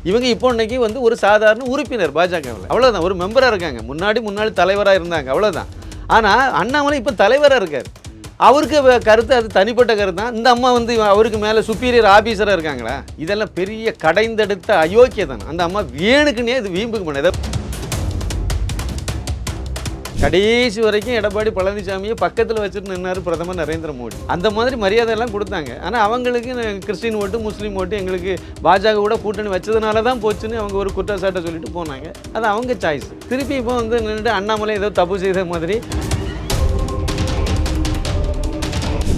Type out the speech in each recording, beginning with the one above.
இவங்க இப்போ இன்னைக்கு வந்து ஒரு சாதாரண உறுப்பினர் பாஜகவில், அவ்வளோதான். ஒரு மெம்பராக இருக்காங்க. முன்னாடி தலைவராக இருந்தாங்க, அவ்வளோதான். ஆனால் அண்ணாமலை இப்போ தலைவராக இருக்கார். அவருக்கு கருத்து அது தனிப்பட்ட கருத்து தான். இந்த அம்மா வந்து அவருக்கு மேலே சுப்பீரியர் ஆஃபீஸராக இருக்காங்களா? இதெல்லாம் பெரிய கடைந்தெடுத்த அயோக்கியதான். அந்த அம்மா வேணுக்குன்னே இது வீம்புக்கு பண்ண. கடைசி வரைக்கும் எடப்பாடி பழனிசாமியை பக்கத்தில் வச்சுட்டு நின்னார் பிரதமர் நரேந்திர மோடி. அந்த மாதிரி மரியாதையெல்லாம் கொடுத்தாங்க. ஆனால் அவங்களுக்கு கிறிஸ்டின் ஓட்டு, முஸ்லீம் ஓட்டு எங்களுக்கு பாஜக கூட கூட்டணி வச்சதுனால தான் போச்சுன்னு அவங்க ஒரு குற்றச்சாட்டை சொல்லிட்டு போனாங்க. அது அவங்க சாய்ஸ். திருப்பி இப்போ வந்து நின்றுட்டு அண்ணாமலை ஏதோ தப்பு செய்த மாதிரி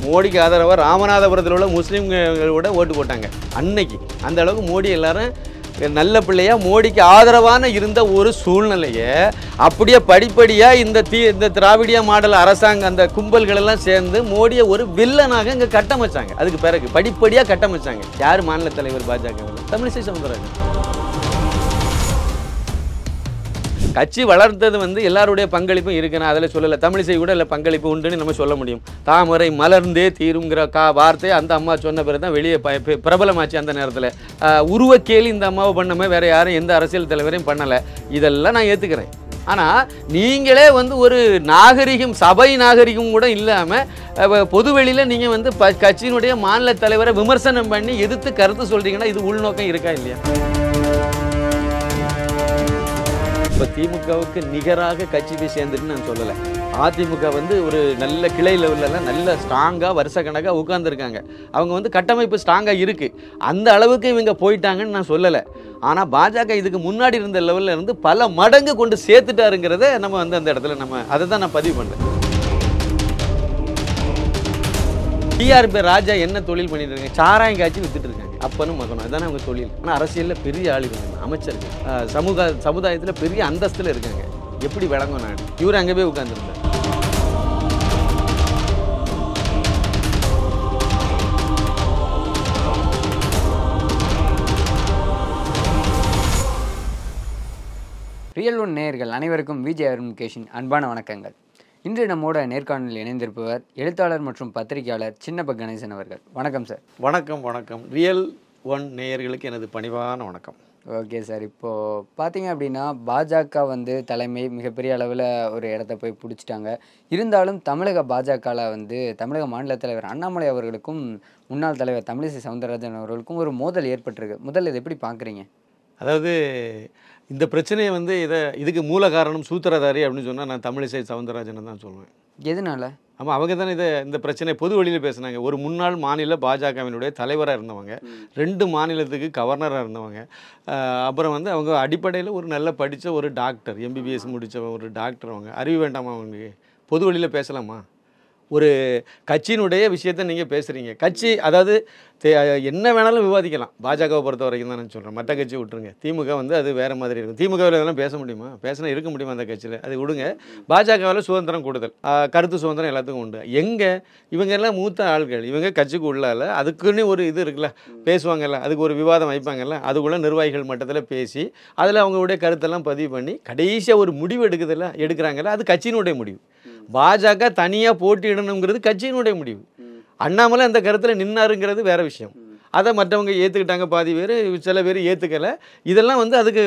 மோடிக்கு ஆதரவாக ராமநாதபுரத்தில் உள்ள முஸ்லீம்களோட ஓட்டு போட்டாங்க அன்னைக்கு. அந்த அளவுக்கு மோடி எல்லாரும் நல்ல பிள்ளையா மோடிக்கு ஆதரவான இருந்த ஒரு சூழ்நிலையை அப்படியே படிப்படியாக இந்த திராவிடியா மாடல் அரசாங்கம் அந்த கும்பல்கள் எல்லாம் சேர்ந்து மோடியை ஒரு வில்லனாக இங்கே கட்டமைச்சாங்க. அதுக்கு பிறகு படிப்படியாக கட்டமைச்சாங்க. யார் மாநில தலைவர் பாஜகவில்? தமிழிசை சவுந்தரராஜன். கட்சி வளர்த்தது வந்து எல்லாருடைய பங்களிப்பும் இருக்குன்னு அதில் சொல்லலை. தமிழிசை கூட இல்லை பங்களிப்பு உண்டுன்னு நம்ம சொல்ல முடியும். தாமரை மலர்ந்தே தீருங்கிற வார்த்தை அந்த அம்மா சொன்ன பிறகு தான் வெளியே பிரபலமாச்சு. அந்த நேரத்தில் உருவக்கேலி இந்த அம்மாவை பண்ணமே வேறு யாரும் எந்த அரசியல் தலைவரையும் பண்ணலை. இதெல்லாம் நான் ஏற்றுக்கிறேன். ஆனால் நீங்களே வந்து ஒரு நாகரிகம், சபை நாகரிகம் கூட இல்லாமல் பொதுவெளியில் நீங்கள் வந்து கட்சியினுடைய மாநில தலைவரை விமர்சனம் பண்ணி எதிர்த்து கருத்து சொல்கிறீங்கன்னா இது உள்நோக்கம் இருக்கா இல்லையா? இப்போ திமுகவுக்கு நிகராக கட்சி போய் சேர்ந்துட்டுன்னு நான் சொல்லலை. அதிமுக வந்து ஒரு நல்ல கிளை லெவலெல்லாம் நல்ல ஸ்ட்ராங்காக வருஷக்கணக்காக உட்காந்துருக்காங்க. அவங்க வந்து கட்டமைப்பு ஸ்ட்ராங்காக இருக்குது. அந்த அளவுக்கு இவங்க போயிட்டாங்கன்னு நான் சொல்லலை. ஆனால் பாஜக இதுக்கு முன்னாடி இருந்த லெவலில் இருந்து பல மடங்கு கொண்டு சேர்த்துட்டாருங்கிறத நம்ம வந்து அந்த இடத்துல நம்ம அதை தான் நான் பதிவு பண்ணுறேன். டிஆர்பி ராஜா என்ன தொழில் பண்ணிட்டு இருக்காங்க? சாராயம் காய்ச்சி வித்துட்டு இருக்காங்க. அப்பனும் மகனும் அதுதானே அவங்க தொழில். ஆனால் அரசியலில் பெரிய ஆளுங்க, அமைச்சர்கள், சமுதாயத்தில் பெரிய அந்தஸ்தில் இருக்காங்க. எப்படி விளங்கும் நாடு? இவர் அங்கே போய் உட்கார்ந்துருந்தார். ரியல் ஒன் நேயர்கள் அனைவருக்கும் விஜய் அருண்கேஷின் அன்பான வணக்கங்கள். இன்று நம்மோட நேர்காணலில் இணைந்திருப்பவர் எழுத்தாளர் மற்றும் பத்திரிகையாளர் சின்னப்ப கணேசன் அவர்கள். வணக்கம் சார். வணக்கம். வணக்கம். ரியல் ஒன் நேயர்களுக்கு எனது பணிவான வணக்கம். Okay sir. இப்போது பார்த்தீங்க அப்படின்னா பாஜக வந்து தலைமை மிகப்பெரிய அளவில் ஒரு இடத்த போய் பிடிச்சிட்டாங்க. இருந்தாலும் தமிழக பாஜகவில் வந்து தமிழக மாநில தலைவர் அண்ணாமலை அவர்களுக்கும் முன்னாள் தலைவர் தமிழிசை சவுந்தரராஜன் அவர்களுக்கும் ஒரு மோதல் ஏற்பட்டிருக்கு. முதல்ல இதை எப்படி பார்க்குறீங்க? அதாவது இந்த பிரச்சனையை வந்து இதுக்கு மூல காரணம் சூத்திரதாரி அப்படின்னு சொன்னால் நான் தமிழிசை சவுந்தரராஜனை தான் சொல்லுவேன். எதனால? ஆமாம், அவங்க தானே இந்த பிரச்சனை பொது வழியில் பேசுனாங்க. ஒரு முன்னாள் மாநில பாஜகவினுடைய தலைவராக இருந்தவங்க, 2 மாநிலத்துக்கு கவர்னராக இருந்தவங்க. அப்புறம் வந்து அவங்க அடிப்படையில் ஒரு நல்ல படித்த ஒரு டாக்டர், எம்பிபிஎஸ் முடித்த ஒரு டாக்டர். அவங்க அறிவு வேண்டாமா? அவங்க பொது வழியில் பேசலாமா? ஒரு கட்சியினுடைய விஷயத்தை நீங்கள் பேசுகிறீங்க. கட்சி அதாவது என்ன வேணாலும் விவாதிக்கலாம். பாஜகவை பொறுத்த வரைக்கும் தான் நான் சொல்கிறேன். மற்ற கட்சி விட்டுருங்க. திமுக வந்து அது வேறு மாதிரி இருக்கும். திமுகவில் இதெல்லாம் பேச முடியுமா? பேசினா இருக்க முடியுமா அந்த கட்சியில்? அது விடுங்க. பாஜகவில் சுதந்திரம் கூடுதல், கருத்து சுதந்திரம் எல்லாத்துக்கும் உண்டு. எங்கே இவங்க எல்லாம் மூத்த ஆள்கள், இவங்க கட்சிக்கு உள்ளால அதுக்குன்னு ஒரு இது இருக்குல்ல, பேசுவாங்கல்ல, அதுக்கு ஒரு விவாதம் வைப்பாங்கல்ல, அதுக்குள்ளே நிர்வாகிகள் மட்டத்தில் பேசி அதில் அவங்களுடைய கருத்தெல்லாம் பதிவு பண்ணி கடைசியாக ஒரு முடிவு எடுக்கிறாங்கல்ல, அது கட்சியினுடைய முடிவு. பாஜக தனியாக போட்டியிடணுங்கிறது கட்சியினுடைய முடிவு. அண்ணாமலை அந்த கருத்தில் நின்னாருங்கிறது வேறு விஷயம். அதை மற்றவங்க ஏற்றுக்கிட்டாங்க, பாதி பேர், சில பேர் ஏற்றுக்கலை. இதெல்லாம் வந்து அதுக்கு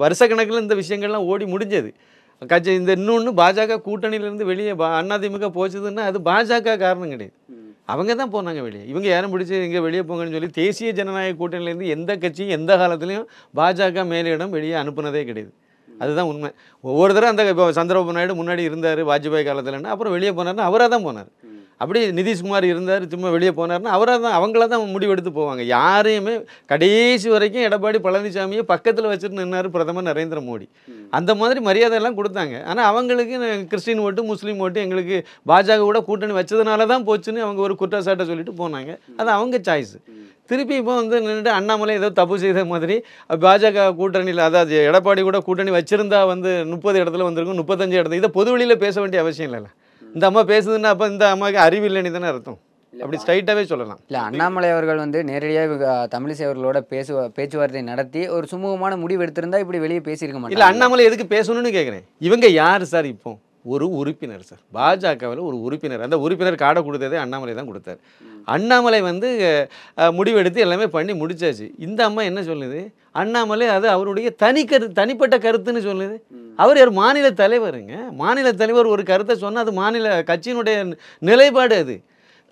வருஷக்கணக்கில் இந்த விஷயங்கள்லாம் ஓடி முடிஞ்சது. கட்சி இன்னொன்று பாஜக கூட்டணியிலேருந்து வெளியே அதிமுக போச்சுதுன்னா அது பாஜக காரணம் கிடையாது. அவங்க தான் போனாங்க வெளியே. இவங்க யாரும் பிடிச்சி இங்கே வெளியே போங்கன்னு சொல்லி தேசிய ஜனநாயக கூட்டணியிலேருந்து எந்த கட்சியும் எந்த காலத்துலேயும் பாஜக மேலிடம் வெளியே அனுப்புனதே கிடையாது. அதுதான் உண்மை. ஒவ்வொரு தடவை அந்த இப்போ சந்திரபாபு நாயுடு முன்னாடி இருந்தார் வாஜ்பாய் காலத்தில்னா, அப்புறம் வெளியே போனார்னா அவராக தான் போனார். அப்படி நிதிஷ்குமார் இருந்தார், சும்மா வெளியே போனார்னா அவங்கள தான் முடிவெடுத்து போவாங்க. யாரையுமே கடைசி வரைக்கும் எடப்பாடி பழனிசாமியை பக்கத்தில் வச்சுட்டு நின்னார் பிரதமர் நரேந்திர மோடி. அந்த மாதிரி மரியாதையெல்லாம் கொடுத்தாங்க. ஆனால் அவங்களுக்கு கிறிஸ்டின் ஓட்டு, முஸ்லீம் ஓட்டு எங்களுக்கு பாஜக கூட கூட்டணி வச்சதுனால தான் போச்சுன்னு அவங்க ஒரு குற்றச்சாட்டை சொல்லிட்டு போனாங்க. அது அவங்க சாய்ஸ். திருப்பி இப்போ வந்து நின்றுட்டு அண்ணாமலை ஏதோ தப்பு செய்த மாதிரி பாஜக கூட்டணியில், அதாவது எடப்பாடி கூட கூட்டணி வச்சிருந்தா வந்து 30 இடத்துல வந்திருக்கும், 35 இடத்துல. இதை பொது வெளியில் பேச வேண்டிய அவசியம் இல்லைல்ல. இந்த அம்மா பேசுதுன்னா அப்போ இந்த அம்மாவுக்கு அறிவு இல்லைன்னு தானே அர்த்தம். அப்படி ஸ்ட்ரைட்டாகவே சொல்லலாம். இல்லை, அண்ணாமலை அவர்கள் வந்து நேரடியாக தமிழிசை அவர்களோட பேச்சுவார்த்தை நடத்தி ஒரு சுமூகமான முடிவு எடுத்திருந்தா இப்படி வெளியே பேசியிருக்க மாட்டாங்க. இல்லை, அண்ணாமலை எதுக்கு பேசணும்னு கேட்குறேன். இவங்க யார் சார்? இப்போ ஒரு உறுப்பினர் சார், பாஜகவில் ஒரு உறுப்பினர். அந்த உறுப்பினர் கார்டை கொடுத்ததே அண்ணாமலை தான் கொடுத்தார். அண்ணாமலை வந்து முடிவெடுத்து எல்லாமே பண்ணி முடிச்சாச்சு. இந்த அம்மா என்ன சொல்லுது, அண்ணாமலை அது அவருடைய தனிப்பட்ட கருத்துன்னு சொல்லுது. அவர் யார், மாநில தலைவருங்க. மாநில தலைவர் ஒரு கருத்தை சொன்னால் அது மாநில கட்சியினுடைய நிலைப்பாடு. அது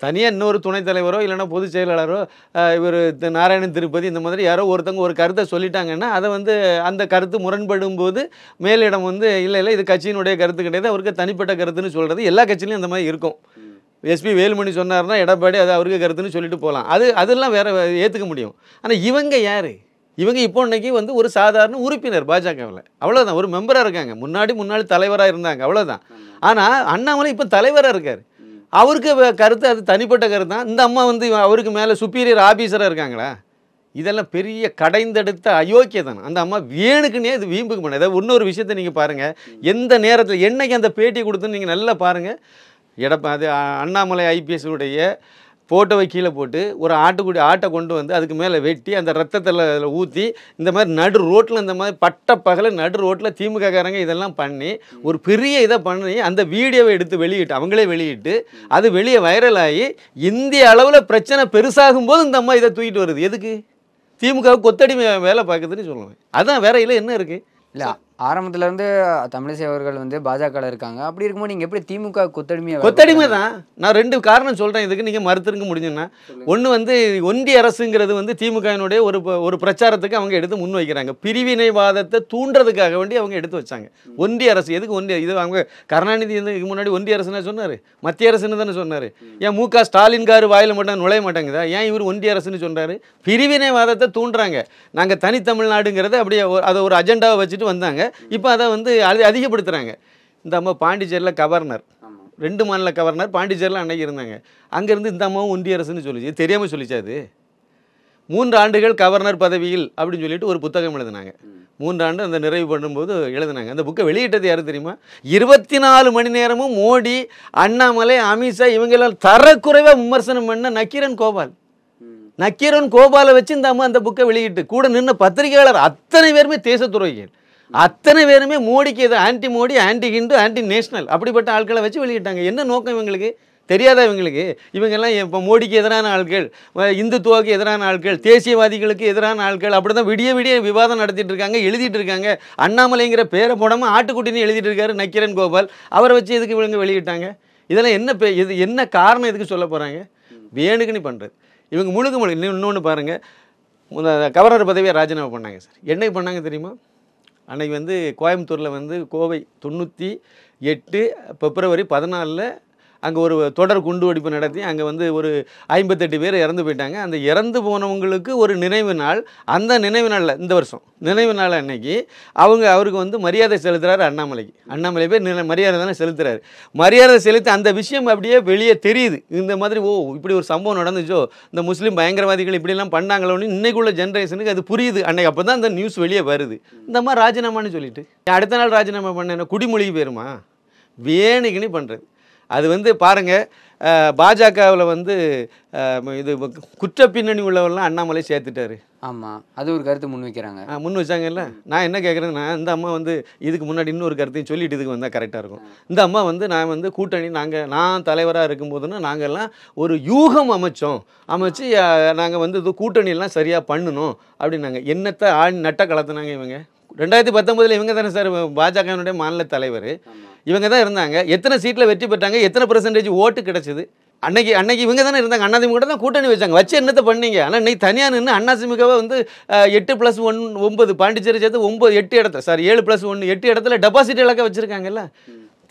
தனியாக இன்னொரு துணைத் தலைவரோ இல்லைன்னா பொதுச் செயலாளரோ இவர் நாராயணன் திருப்பதி இந்த மாதிரி யாரோ ஒருத்தவங்க ஒரு கருத்தை சொல்லிட்டாங்கன்னா அதை வந்து அந்த கருத்து முரண்படும் போது மேலிடம் வந்து இல்லை இது கட்சியினுடைய கருத்து கிடையாது, அவருக்கு தனிப்பட்ட கருத்துன்னு சொல்கிறது எல்லா கட்சியிலையும் அந்த மாதிரி இருக்கும். எஸ்பி வேலுமணி சொன்னார்னா எடப்பாடி அது அவருக்கு கருத்துன்னு சொல்லிட்டு போகலாம், அதெல்லாம் வேற ஏற்றுக்க முடியும். ஆனால் இவங்க யார், இவங்க இப்போ இன்னைக்கு வந்து ஒரு சாதாரண உறுப்பினர் பாஜகவில், அவ்வளோதான். ஒரு மெம்பராக இருக்காங்க, முன்னாடி தலைவராக இருந்தாங்க, அவ்வளோதான். ஆனால் அண்ணாமலை இப்போ தலைவராக இருக்கார். அவருக்கு கருத்து அது தனிப்பட்ட கருத்து தான். இந்த அம்மா வந்து அவருக்கு மேலே சுப்பீரியர் ஆஃபீஸராக இருக்காங்களா? இதெல்லாம் பெரிய கடைந்தெடுத்த அயோக்கியதான். அந்த அம்மா வேணுக்குன்னே இது வீம்புக்கு பண்ண. ஏதாவது இன்னொரு விஷயத்தை நீங்கள் பாருங்கள், எந்த நேரத்தில் என்னைக்கு அந்த பேட்டி கொடுத்துன்னு நீங்கள் நல்லா பாருங்கள். அது அண்ணாமலை ஐபிஎஸ்னுடைய ஃபோட்டோவை கீழே போட்டு ஒரு ஆட்டை கொண்டு வந்து அதுக்கு மேலே வெட்டி அந்த ரத்தத்தில் ஊற்றி இந்த மாதிரி நடு ரோட்டில் இந்த மாதிரி பகல நடு ரோட்டில் திமுககாரங்க இதெல்லாம் பண்ணி ஒரு பெரிய இதை பண்ணி அந்த வீடியோவை எடுத்து வெளியிட்டு அவங்களே வெளியிட்டு அது வெளியே வைரலாகி இந்திய அளவில் பிரச்சனை பெருசாகும் போது இந்த அம்மா இதை தூக்கிட்டு வருது. எதுக்கு? திமுக கொத்தடி வேலை பார்க்குதுன்னு சொல்லுவேன். அதான் வேற இல்லை, என்ன இருக்குது? இல்லை, ஆரம்பத்துலேருந்து தமிழிசை அவர்கள் வந்து பாஜகவில் இருக்காங்க. அப்படி இருக்கும்போது நீங்கள் எப்படி திமுக கொத்தடிமை தான். நான் 2 காரணம் சொல்கிறேன் இதுக்கு, நீங்கள் மறுத்திருக்க முடிஞ்சுன்னா. ஒன்று வந்து ஒன்றிய அரசுங்கிறது வந்து திமுகவினுடைய ஒரு பிரச்சாரத்துக்கு அவங்க எடுத்து முன் வைக்கிறாங்க. பிரிவினைவாதத்தை தூண்டுறதுக்காக வேண்டி அவங்க எடுத்து வச்சாங்க. ஒன்றிய அரசு எதுக்கு இது அவங்க கருணாநிதி இதுக்கு முன்னாடி ஒன்றிய அரசுன்னு சொன்னார், மத்திய அரசுன்னு தானே சொன்னார். ஏன் மு.க. ஸ்டாலின்காரு வாயில் மட்டும் நுழைய மாட்டாங்குதா? ஏன் இவர் ஒன்றிய அரசுன்னு சொன்னார்? பிரிவினைவாதத்தை தூண்டுறாங்க. நாங்கள் தனித்தமிழ்நாடுங்கிறத அப்படியே அதை ஒரு அஜெண்டாவை வச்சுட்டு வந்தாங்க. இப்போ அதை வந்து அதிகப்படுத்துகிறாங்க. இந்த அம்மா பாண்டிச்சேரியில் கவர்னர், 2 மாநில கவர்னர் பாண்டிச்சேரியில் அன்னைக்கு இருந்தாங்க. அங்கேருந்து இந்த அம்மாவும் ஒன்றிய அரசுன்னு சொல்லிச்சு, தெரியாமல் சொல்லிச்சா? அது 3 ஆண்டுகள் கவர்னர் பதவியில் அப்படின்னு சொல்லிட்டு ஒரு புத்தகம் எழுதினாங்க. 3 ஆண்டு அந்த நிறைவு பண்ணும்போது எழுதினாங்க. அந்த புக்கை வெளியிட்டது யாரு தெரியுமா? 24 மணி நேரமும் மோடி, அண்ணாமலை, அமித்ஷா இவங்கெல்லாம் தரக்குறைவாக விமர்சனம் பண்ண நக்கீரன் கோபாலை வச்சு இந்த அம்மா அந்த புக்கை வெளியிட்டு கூட நின்ன பத்திரிகையாளர் அத்தனை பேருமே தேசத்துறைகள், அத்தனை பேருமே மோடிக்கு எது anti Modi, anti Hindu, anti national அப்படிப்பட்ட ஆட்களை வச்சு வெளியிட்டாங்க. என்ன நோக்கம் இவங்களுக்கு தெரியாதா? இவங்கெல்லாம் இப்போ மோடிக்கு எதிரான ஆட்கள், இந்துத்துவாவுக்கு எதிரான ஆட்கள், தேசியவாதிகளுக்கு எதிரான ஆட்கள், அப்படி தான் விடிய விவாதம் நடத்திட்டு இருக்காங்க, எழுதிட்டு இருக்காங்க. அண்ணாமலைங்கிற பேரை போடாமல் ஆட்டுக்குட்டின்னு எழுதிட்டு இருக்காரு நக்கீரன் கோபால், அவரை வச்சு எதுக்கு இவங்க வெளியிட்டாங்க? இதெல்லாம் என்ன காரணம் எதுக்கு சொல்ல போகிறாங்க? வேணுக்குன்னு பண்ணுறது இவங்க முழுக்க. இன்னொன்று பாருங்கள், கவர்னர் பதவியை ராஜினாமா பண்ணாங்க சார். என்னைக்கு பண்ணாங்க தெரியுமா? அன்றைக்கி வந்து கோயம்புத்தூரில் வந்து கோவை 98 பிப்ரவரி 14 அங்கே ஒரு தொடர் குண்டுவெடிப்பு நடத்தி அங்கே வந்து ஒரு 58 பேர் இறந்து போயிட்டாங்க. அந்த இறந்து போனவங்களுக்கு ஒரு நினைவு நாள். அந்த நினைவு நாளில் இந்த வருஷம் நினைவு நாள் அன்னைக்கு அவருக்கு வந்து மரியாதை செலுத்துகிறாரு அண்ணாமலைக்கு. அண்ணாமலை பேர் மரியாதை தானே செலுத்துகிறாரு. மரியாதை செலுத்தி அந்த விஷயம் அப்படியே வெளியே தெரியுது. இந்த மாதிரி இப்படி ஒரு சம்பவம் நடந்துச்சோ, இந்த முஸ்லீம் பயங்கரவாதிகள் இப்படிலாம் பண்ணாங்களோன்னு இன்னைக்குள்ள ஜென்ரேஷனுக்கு அது புரியுது. அன்னைக்கு அப்போ தான் அந்த நியூஸ் வெளியே வருது. இந்த மாதிரி ராஜினாமான்னு சொல்லிட்டு அடுத்த நாள் ராஜினாமா பண்ண குடிமொழிக்கு போயிருமா? வேணுக்குன்னு பண்ணுறது. அது வந்து பாருங்கள், பாஜகவில் வந்து இது குற்ற பின்னணி உள்ளவரெல்லாம் அண்ணாமலை சேர்த்துட்டாரு. ஆமாம், அது ஒரு கருத்து முன் வச்சாங்கல்ல. நான் என்ன கேட்குறேன்னா, இந்த அம்மா வந்து இதுக்கு முன்னாடி இன்னொரு கருத்தையும் சொல்லிட்டு இதுக்கு வந்தால் கரெக்டாக இருக்கும். இந்த அம்மா வந்து நான் வந்து கூட்டணி நான் தலைவராக இருக்கும்போதுன்னா நாங்கள்லாம் ஒரு யூகம் அமைச்சு நாங்கள் வந்து இது கூட்டணியெல்லாம் சரியாக பண்ணணும் அப்படின்னாங்க. என்னத்தை நட்ட கலத்துனாங்க இவங்க. 2019 இவங்க தானே சார் பாஜகவினுடைய மாநில தலைவர், இவங்க தான் இருந்தாங்க. எத்தனை சீட்டில் வெற்றி பெற்றாங்க, எத்தனை % ஓட்டு கிடைச்சிது? அன்னைக்கு இவங்க தானே இருந்தாங்க. அதிமுக தான் கூட்டணி வச்சு என்னத்தை பண்ணீங்க? ஆனால் இன்னைக்கு தனியாக நின்று அதிமுகவை வந்து 8+1 9 பாண்டிச்சேரி சேர்த்து 8 இடத்துல 7+1 8 இடத்துல டெபாசிட் இலக்க வச்சுருக்காங்கல்ல.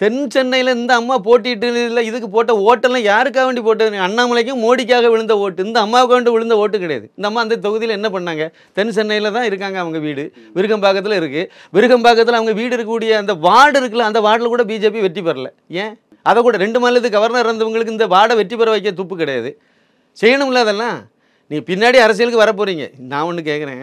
தென் சென்னையில் இந்த அம்மா போட்டிட்டு இல்லை, இதுக்கு போட்ட ஓட்டெல்லாம் யாருக்காக வேண்டி போட்டது? அண்ணாமலைக்கும் மோடிக்காக விழுந்த ஓட்டு, இந்த அம்மாவுக்கு வேண்டி விழுந்த ஓட்டு கிடையாது. இந்த அம்மா அந்த தொகுதியில் என்ன பண்ணாங்க? தென் சென்னையில் தான் இருக்காங்க, அவங்க வீடு விருகம்பாக்கத்தில் இருக்குது. விருகம்பாக்கத்தில் அவங்க வீடு இருக்கக்கூடிய அந்த வார்டு இருக்குல்ல, அந்த வார்டில் கூட பிஜேபி வெற்றி பெறல. ஏன்? அதை கூட 2 மாநிலத்துக்கு கவர்னர் இருந்தவங்களுக்கு இந்த வார்டை வெற்றி பெற வைக்க துப்பு கிடையாது. செய்யணும்ல அதெல்லாம். நீ பின்னாடி அரசியலுக்கு வர போகிறீங்க. நான் ஒன்று கேட்குறேன்,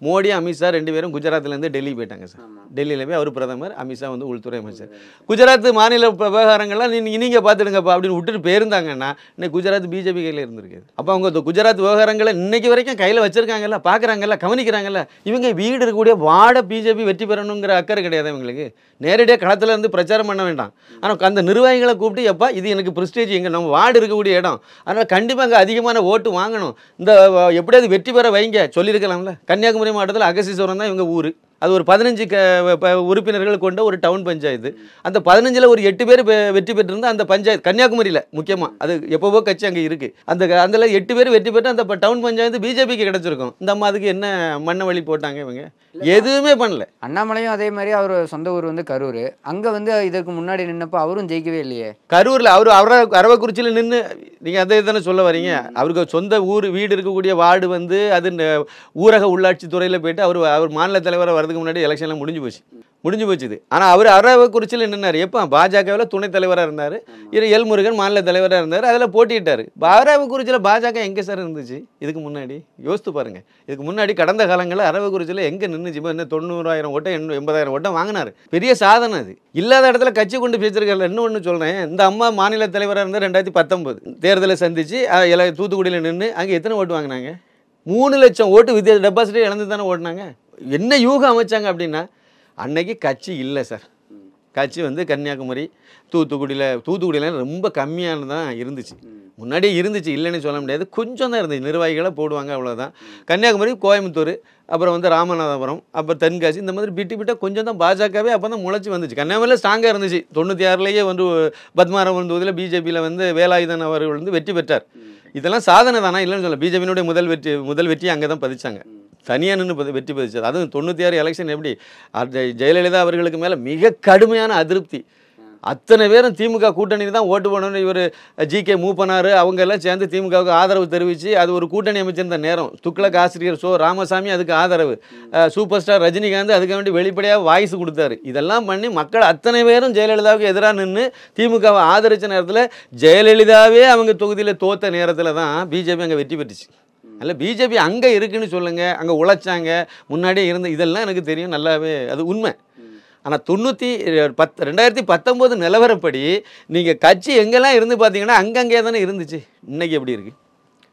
மோடி அமித்ஷா 2 பேரும் குஜராத்லேருந்து டெல்லி போயிட்டாங்க சார். டெல்லியில் போய் அவர் பிரதமர், அமித்ஷா வந்து உள்துறை அமைச்சர். குஜராத் மாநில விவகாரங்கள்லாம் நீங்கள் பார்த்துடுங்கப்பா அப்படின்னு விட்டுட்டு போயிருந்தாங்கன்னா இன்னைக்கு குஜராத் பிஜேபி கையில் இருந்திருக்குது. அப்போ அவங்க குஜராத் விவகாரங்களை இன்னைக்கு வரைக்கும் கையில் வச்சிருக்காங்கல்ல, பார்க்குறாங்கல்ல, கவனிக்கிறாங்கல்ல. இவங்க வீடு இருக்கக்கூடிய வார்டை பிஜேபி வெற்றி பெறணுங்கிற அக்கறை கிடையாது இவங்களுக்கு. நேரடியாக களத்தில் இருந்து பிரச்சாரம் பண்ண வேண்டாம். ஆனால் அந்த நிர்வாகிகளை கூப்பிட்டு எப்பா இது எனக்கு ப்ரெஸ்டேஜ், எங்கே நம்ம வார்டு இருக்கக்கூடிய இடம், அதனால் கண்டிப்பாக அங்கே அதிகமான ஓட்டு வாங்கணும், இந்த எப்படியாவது வெற்றி பெற வைங்க சொல்லியிருக்கலாம்ல. கன்னியாகுமரி மாவட்டத்தில் அகஸ்தீஸ்வரம் தான் இவங்க ஊர். அது ஒரு 15 உறுப்பினர்கள் கொண்ட ஒரு டவுன் பஞ்சாயத்து. அந்த 15ல் ஒரு 8 பேர் வெற்றி பெற்றிருந்தால் அந்த பஞ்சாயத்து கன்னியாகுமரியில் முக்கியமாக அது எப்போவோ கட்சி அங்கே இருக்குது. அதில் 8 பேர் வெற்றி பெற்று அந்த டவுன் பஞ்சாயத்து பிஜேபிக்கு கிடச்சிருக்கும். இந்த அம்மா அதுக்கு என்ன மண்ணை வழி போட்டாங்க, இவங்க எதுவுமே பண்ணல. அண்ணாமலையும் அதே மாதிரி அவர் சொந்த ஊர் வந்து கரூர், அங்கே வந்து இதற்கு முன்னாடி நின்னப்போ அவரும் ஜெயிக்கவே இல்லையே. கரூரில் அவர் அரவக்குறிச்சியில் நின்று நீங்கள் அதே தானே சொல்ல வரீங்க. அவருக்கு சொந்த ஊர் வீடு இருக்கக்கூடிய வார்டு வந்து அது ஊரக உள்ளாட்சி துறையில் போயிட்டு அவர் மாநில தலைவராக வரதுக்கு முன்னாடி எலெக்ஷன்லாம் முடிஞ்சு போச்சுது. ஆனால் அவர் அரவக்குறிச்சியில் நின்னார். எப்போ பாஜகவில் துணைத் தலைவராக இருந்தார், எல் முருகன் மாநில தலைவராக இருந்தார், அதில் போட்டிட்டார். அரவக்குறிச்சியில் பாஜக எங்கே சார் இருந்துச்சு இதுக்கு முன்னாடி? யோசித்து பாருங்கள். இதுக்கு முன்னாடி கடந்த காலங்களில் அரவக்குறிச்சியில் எங்கே நின்றுச்சு? இப்போ என்ன 90,000 ஓட்டம் 80,000 ஓட்டம் வாங்கினார். பெரிய சாதனை அது. இல்லாத இடத்துல கட்சி கொண்டு பேசியிருக்காரு. இன்னொன்று சொல்கிறேன், இந்த அம்மா மாநில தலைவராக இருந்தால் 2019 தேர்தலை சந்தித்து தூத்துக்குடியில் நின்று அங்கே எத்தனை ஓட்டு வாங்கினாங்க? 3 லட்சம் ஓட்டு டெபாசிட்டே இழந்து தானே ஓட்டினாங்க. என்ன யூகம் அமைச்சாங்க அப்படின்னா, அன்னைக்கு கட்சி இல்லை சார். கட்சி வந்து கன்னியாகுமரி தூத்துக்குடியில் ரொம்ப கம்மியானதான் இருந்துச்சு. முன்னாடியே இருந்துச்சு, இல்லைன்னு சொல்ல முடியாது, கொஞ்சம் தான் இருந்துச்சு. நிர்வாகிகளை போடுவாங்க, அவ்வளோதான். கன்னியாகுமரி, கோயம்புத்தூர், அப்புறம் வந்து ராமநாதபுரம், அப்புறம் தென்காசி, இந்த மாதிரி பிட்டு கொஞ்சம் தான் பாஜகவே அப்போ தான் முளைச்சி வந்துச்சு. கன்னியாகுமரியில் ஸ்ட்ராங்காக இருந்துச்சு. 96லேயே வந்து பத்மாராமன் தொகுதியில் பிஜேபியில் வந்து வேலாயுதன் அவர்கள் வந்து வெற்றி பெற்றார். இதெல்லாம் சாதனை தானா? இல்லைன்னு சொல்ல. பிஜேபியினுடைய முதல் வெற்றி அங்கே தான் பதிச்சாங்க. தனியாக நின்று வெற்றி பதிச்சது. அதுவும் 96 எலெக்ஷன் எப்படி ஜெயலலிதா அவர்களுக்கு மேலே மிக கடுமையான அதிருப்தி. அத்தனை பேரும் திமுக கூட்டணி தான் ஓட்டு போடணும்னு இவர் ஜி.கே. மூப்பனார் அவங்க எல்லாம் சேர்ந்து திமுகவுக்கு ஆதரவு தெரிவித்து அது ஒரு கூட்டணி அமைச்சிருந்த நேரம். துக்ளக் ஆசிரியர் ராமசாமி அதுக்கு ஆதரவு, சூப்பர் ஸ்டார் ரஜினிகாந்த் அதுக்கு வேண்டி வெளிப்படையாக வாய்ஸ் கொடுத்தாரு. இதெல்லாம் பண்ணி மக்கள் அத்தனை பேரும் ஜெயலலிதாவுக்கு எதிராக நின்று திமுகவை ஆதரித்த நேரத்தில் ஜெயலலிதாவே அவங்க தொகுதியில் தோத்த நேரத்தில் தான் பிஜேபி அங்கே வெற்றி பெற்றுச்சு. அல்ல பிஜேபி அங்கே இருக்குன்னு சொல்லுங்கள், அங்கே உழைச்சாங்க, முன்னாடியே இருந்த இதெல்லாம் எனக்கு தெரியும், நல்லாவே அது உண்மை. ஆனால் 2019 நிலவரப்படி நீங்கள் கட்சி எங்கெல்லாம் இருந்து பார்த்தீங்கன்னா அங்கங்கே தானே இருந்துச்சு. இன்றைக்கி எப்படி இருக்குது?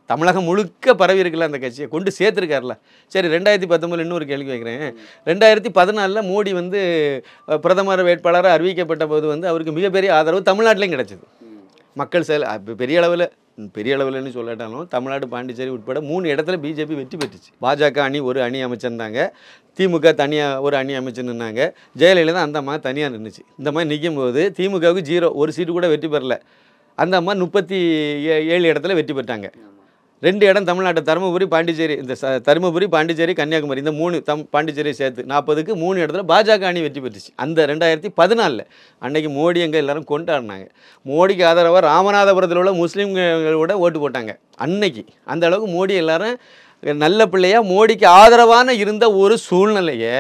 தமிழகம் முழுக்க பரவி இருக்குல்ல, அந்த கட்சியை கொண்டு சேர்த்துருக்காருல. சரி, 2019 இன்னொரு கேள்வி வைக்கிறேன். 2014 மோடி வந்து பிரதமர் வேட்பாளராக அறிவிக்கப்பட்ட போது வந்து அவருக்கு மிகப்பெரிய ஆதரவு தமிழ்நாட்டிலையும் கிடச்சிது. மக்கள் பெரிய அளவில்னு சொல்லாட்டாலும் தமிழ்நாடு, பாண்டிச்சேரி உட்பட 3 இடத்துல பிஜேபி வெற்றி பெற்றுச்சு. பாஜக அணி ஒரு அணி அமைச்சிருந்தாங்க, திமுக தனியாக ஒரு அணி அமைச்சு நின்னாங்க, ஜெயலலிதா அந்த அம்மா தனியாக நின்றுச்சு. இந்த மாதிரி நிற்கும் போது திமுகவுக்கு 0, ஒரு சீட்டு கூட வெற்றி பெறல. அந்த அம்மா 37 இடத்துல வெற்றி பெற்றாங்க. 2 இடம் தமிழ்நாட்டு தருமபுரி, பாண்டிச்சேரி, இந்த தருமபுரி, பாண்டிச்சேரி, கன்னியாகுமரி, இந்த 3 பாண்டிச்சேரியை சேர்த்து 40க்கு 3 இடத்துல பாஜக அணி வெற்றி பெற்றுச்சு. அந்த 2014 அன்னைக்கு மோடி எங்கே எல்லாரும் கொண்டாடினாங்க. மோடிக்கு ஆதரவாக ராமநாதபுரத்தில் உள்ள முஸ்லீம்களோட ஓட்டு போட்டாங்க. அன்னைக்கு அந்த அளவுக்கு மோடி எல்லாரும் நல்ல பிள்ளையா மோடிக்கு ஆதரவான இருந்த ஒரு சூழ்நிலையை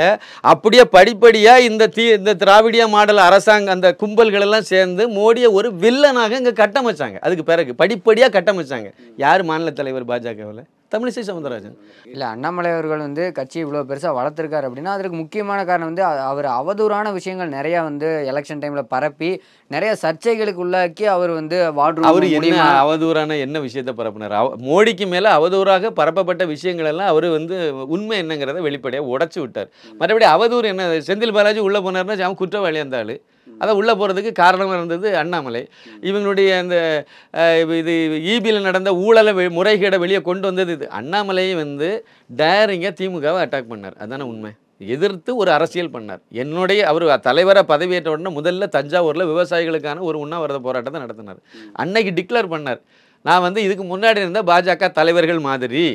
அப்படியே படிப்படியாக இந்த திராவிடிய மாடல் அரசாங்கம் அந்த கும்பல்களெல்லாம் சேர்ந்து மோடியை ஒரு வில்லனாக இங்கே கட்டமைச்சாங்க. அதுக்கு பிறகு படிப்படியாக கட்டமைச்சாங்க. யார் மாநில தலைவர் பாஜகவில்? தமிழிசை சவுந்தரராஜன். இல்லை, அண்ணாமலை அவர்கள் வந்து கட்சி இவ்வளோ பெருசாக வளர்த்துருக்காரு அப்படின்னா அதற்கு முக்கியமான காரணம் வந்து அவர் அவதூறான விஷயங்கள் நிறையா வந்து எலெக்ஷன் டைமில் பரப்பி நிறைய சர்ச்சைகளுக்கு உள்ளாக்கி அவர் வந்து அவர் என்ன அவதூறான என்ன விஷயத்தை பரப்புனார்? மோடிக்கு மேலே அவதூறாக பரப்பப்பட்ட விஷயங்கள் எல்லாம் அவர் வந்து உண்மை என்னங்கிறத வெளிப்படையாக உடச்சி விட்டார். மற்றபடி அவதூறு என்ன? செந்தில் பாலாஜி உள்ளே போனார்னா அவன் குற்றவாளி அந்த ஆள். அதை உள்ளே போகிறதுக்கு காரணமாக இருந்தது அண்ணாமலை. இவங்களுடைய அந்த இது ஈபியில் நடந்த ஊழலை முறைகேடை வெளியே கொண்டு வந்தது இது. அண்ணாமலை வந்து டேரிங்காக திமுகவை அட்டாக் பண்ணார். அதுதானே உண்மை. எதிர்த்து ஒரு அரசியல் பண்ணார். அவர் தலைவராக பதவியேற்ற உடனே முதல்ல தஞ்சாவூரில் விவசாயிகளுக்கான ஒரு உண்ணாவிரத போராட்டத்தை நடத்தினார். அன்னைக்கு டிக்ளேர் பண்ணார், நான் வந்து இதுக்கு முன்னாடி இருந்த பாஜக தலைவர்கள் மாதிரி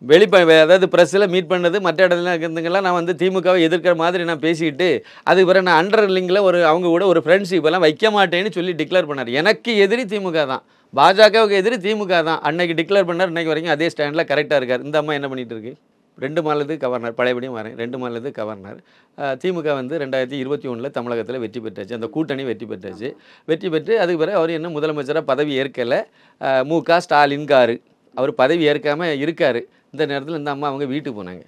அதாவது ப்ரெஸ்ஸில் மீட் பண்ணது மற்ற இடத்துல இருந்தங்கெல்லாம் நான் வந்து திமுகவை எதிர்க்கிற மாதிரி நான் பேசிக்கிட்டு அதுக்கு பிறகு நான் அண்டர்லிங்கில் அவங்க கூட ஒரு ஃப்ரெண்ட்ஷிப் எல்லாம் வைக்க மாட்டேன்னு சொல்லி டிக்ளேர் பண்ணார். எனக்கு எதிரி திமுக தான், பாஜகவுக்கு எதிரி திமுக தான் அன்னைக்கு டிக்ளேர் பண்ணார். இன்றைக்கு வரைக்கும் அதே ஸ்டாண்டில் கரெக்டாக இருக்கார். இந்த அம்மா என்ன பண்ணிகிட்டு இருக்கு? 2 மாநிலத்துக்கு கவர்னர், பழையபடியும் வரேன், 2 மாநிலத்துக்கு கவர்னர். திமுக வந்து 2021 தமிழகத்தில் வெற்றி பெற்றாச்சு. அந்த கூட்டணி வெற்றி பெற்றாச்சு. வெற்றி பெற்று அதுக்கு பிறகு அவர் என்ன முதலமைச்சராக பதவி ஏற்கலை. மு.க. ஸ்டாலின் அவர் பதவி ஏற்காமல் இருக்கார். இந்த நேரத்தில் இந்த அம்மா அவங்க வீட்டுக்கு போனாங்க.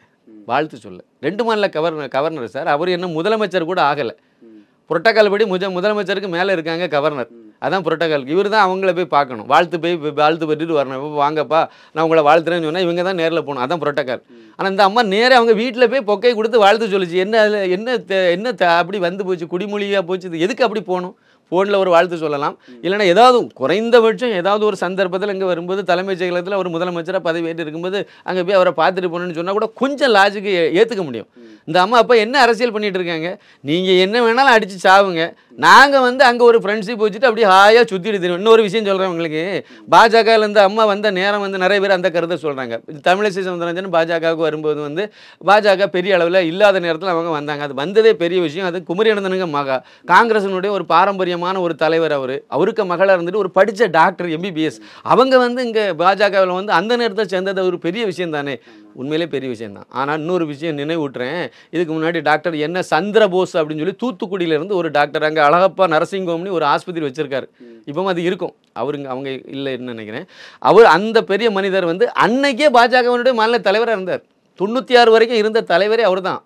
வாழ்த்து சொல்ல. 2 மாநில கவர்னர் சார். அவர் என்ன முதலமைச்சர் கூட ஆகலை. புரோட்டோகால் படி முதலமைச்சருக்கு மேலே இருக்காங்க கவர்னர். அதான் புரோட்டோகால். இவர் தான் அவங்கள போய் பார்க்கணும், வாழ்த்து பெற்றுட்டு வரணும். வாங்கப்பா நான் உங்களை வாழ்த்துறேன்னு சொன்னால் இவங்க தான் நேரில் போகணும். அதான் புரோட்டோகால். ஆனால் இந்த அம்மா நேராக அவங்க வீட்டில் போய் பொக்கை கொடுத்து வாழ்த்து சொல்லிச்சு. என்ன அதில் என்ன அப்படி வந்து போச்சு, குடிமொழியாக போச்சு. இது எதுக்கு அப்படி போகணும்? ஃபோனில் ஒரு வாழ்த்து சொல்லலாம், இல்லைனா ஏதாவது குறைந்தபட்சம் ஏதாவது ஒரு சந்தர்ப்பத்தில் இங்கே வரும்போது தலைமைச் செயலகத்தில் ஒரு முதலமைச்சராக பதவியேற்று இருக்கும்போது அங்கே போய் அவரை பார்த்துட்டு போகணுன்னு சொன்னால் கூட கொஞ்சம் லாஜிக்கு ஏற்றுக்க முடியும். இந்த அம்மா அப்போ என்ன அரசியல் பண்ணிகிட்டு இருக்காங்க? நீங்கள் என்ன வேணாலும் அடித்து சாவுங்க, நாங்கள் வந்து அங்கே ஒரு ஃப்ரெண்ட்ஷிப் வச்சுட்டு அப்படியே ஹாயாக சுற்றிட்டு தெரியும். இன்னொரு விஷயம் சொல்கிறேன் உங்களுக்கு. பாஜகலேருந்து அம்மா வந்த நேரம் வந்து நிறைய பேர் அந்த கருத்தை சொல்கிறாங்க. தமிழிசை சவுந்தரராஜன் பாஜகவுக்கு வரும்போது வந்து பாஜக பெரிய அளவில் இல்லாத நேரத்தில் அவங்க வந்தாங்க. அது வந்ததே பெரிய விஷயம். அது குமரி அனந்தனுங்க மகா, காங்கிரஸினுடைய ஒரு பாரம்பரியமான ஒரு தலைவர். அவருக்கு மகளாக இருந்துட்டு ஒரு படித்த டாக்டர் MBBS. அவங்க வந்து இங்கே பாஜகவில் வந்து அந்த நேரத்தை சேர்ந்தது ஒரு பெரிய விஷயம் தானே. உண்மையிலே பெரிய விஷயம் தான். ஆனால் இன்னொரு விஷயம் நினைவூட்டுறேன். இதுக்கு முன்னாடி டாக்டர் என்ன சந்திரபோஸ் அப்படின்னு சொல்லி தூத்துக்குடியிலேருந்து ஒரு டாக்டர் அங்கே அழகப்பா நரசிங்கோம்னு ஒரு ஆஸ்பத்திரி வச்சிருக்காரு. இப்போவும் அது இருக்கும். அவங்க இல்லைன்னு நினைக்கிறேன். அவர் அந்த பெரிய மனிதர் வந்து அன்னைக்கே பாஜகவினுடைய மாநில தலைவராக இருந்தார். 96 வரைக்கும் இருந்த தலைவரே அவர் தான்.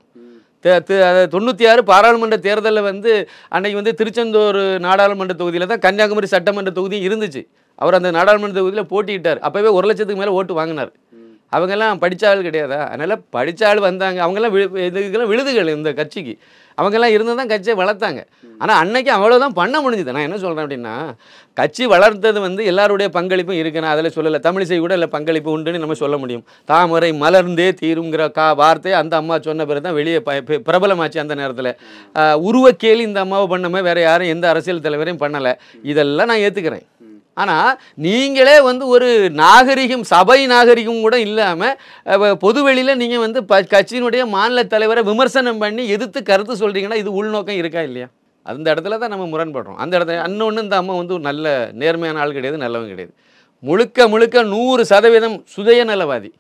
96 பாராளுமன்ற தேர்தலில் வந்து அன்னைக்கு வந்து திருச்செந்தூர் நாடாளுமன்ற தொகுதியில் தான் கன்னியாகுமரி சட்டமன்ற தொகுதியும் இருந்துச்சு. அவர் அந்த நாடாளுமன்ற தொகுதியில் போட்டியிட்டார். அப்போவே 1 லட்சத்துக்கு மேலே ஓட்டு வாங்கினார். அவங்கெல்லாம் படித்த ஆள் கிடையாதா? அதனால் படித்த ஆள் வந்தாங்க. அவங்கெல்லாம் இதுக்கெல்லாம் விழுதுகள் இந்த கட்சிக்கு. அவங்கெல்லாம் இருந்து தான் கட்சியை வளர்த்தாங்க. ஆனால் அன்னைக்கு அவ்வளோதான் பண்ண முடிஞ்சுது. நான் என்ன சொல்கிறேன் அப்படின்னா, கட்சி வளர்த்தது வந்து எல்லாருடைய பங்களிப்பும் இருக்குன்னா அதில் சொல்லலை. தமிழிசை கூட இல்லை பங்களிப்பு உண்டுன்னு நம்ம சொல்ல முடியும். தாமரை மலர்ந்தே தீருங்கிற வார்த்தை அந்த அம்மா சொன்ன பிறகு தான் வெளியே பிரபலமாச்சு. அந்த நேரத்தில் உருவக்கேலி இந்த அம்மாவை பண்ணாமல் வேறு யாரும் எந்த அரசியல் தலைவரையும் பண்ணலை. இதெல்லாம் நான் ஏற்றுக்கிறேன். ஆனால் நீங்களே வந்து ஒரு நாகரிகம், சபை நாகரிகம் கூட இல்லாமல் பொதுவெளியில் நீங்கள் வந்து கட்சியினுடைய மாநில தலைவரை விமர்சனம் பண்ணி எதிர்த்து கருத்து சொல்கிறீங்கன்னா இது உள்நோக்கம் இருக்கா இல்லையா? அந்த இடத்துல தான் நம்ம முரண்படுறோம். அந்த இடத்துல இன்னொன்று, இந்த அம்மா வந்து ஒரு நல்ல நேர்மையான ஆள் கிடையாது, நல்லவங்க கிடையாது. முழுக்க 100% சுயநலவாதி.